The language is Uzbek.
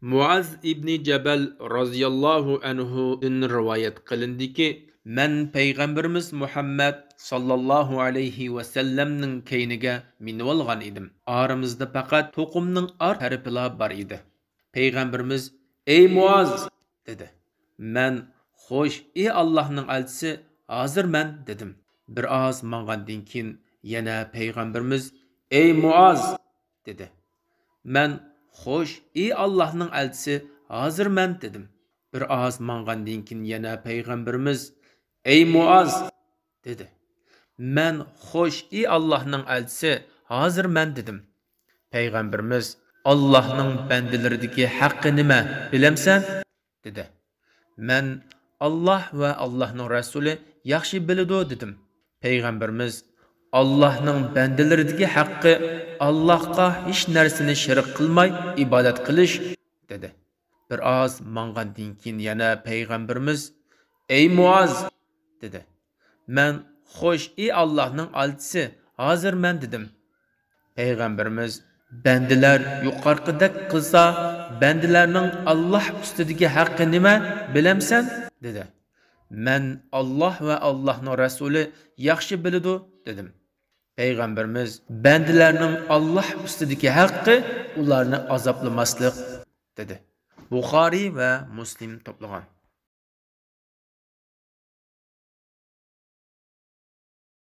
Muaz ibn Jabal roziyallohu anhudan rivoyat qilindiki, men payg'ambarimiz Muhammad sallallohu alayhi va sallamning keyniga minib olgan edim. Aramizda faqat to'qimning ar tarafila bor edi. Payg'ambarimiz: "Ey Muaz!" dedi. Men: "Xo'sh, ey Allohning elchisi, hozirman" dedim. Bir oz mang'andan keyin yana payg'ambarimiz: "Ey Muaz!" dedi. Men: "Xo'sh, ey Allohning elchisi, hozirman" dedim. Bir oz mang'andan keyin yana payg'ambarimiz: "Ey Muaz!" dedi. Men: "Xo'sh, ey Allohning elchisi, hozirman" dedim. Payg'ambarimiz: "Allohning bandalaridagi haqqi nima, bilamsan?" dedi. Men: "Alloh va Allohning rasuli yaxshi biladi" dedim. Payg'ambarimiz: "Allohning bandalaridagi haqqi Allohga hech narsani shirk qilmay ibodat qilish" dedi. Bir oz mang'andan keyin yana payg'ambarimiz: "Ey Muaz!" dedi. Men: "Xo'sh, ey Allohning elchisi, hozirman" dedim. Payg'ambarimiz: "Bandalar yuqorqidek qilsa, bandalarning Alloh ustidagi haqqi nima, bilamsan?" dedi. Men: "Alloh va Allohning rasuli yaxshi biladi" dedim. Payg'ambarimiz: "Bandalarning Alloh ustidagi haqqi ularni azoblamaslik" dedi. Buxoriy va Muslim to'plagan.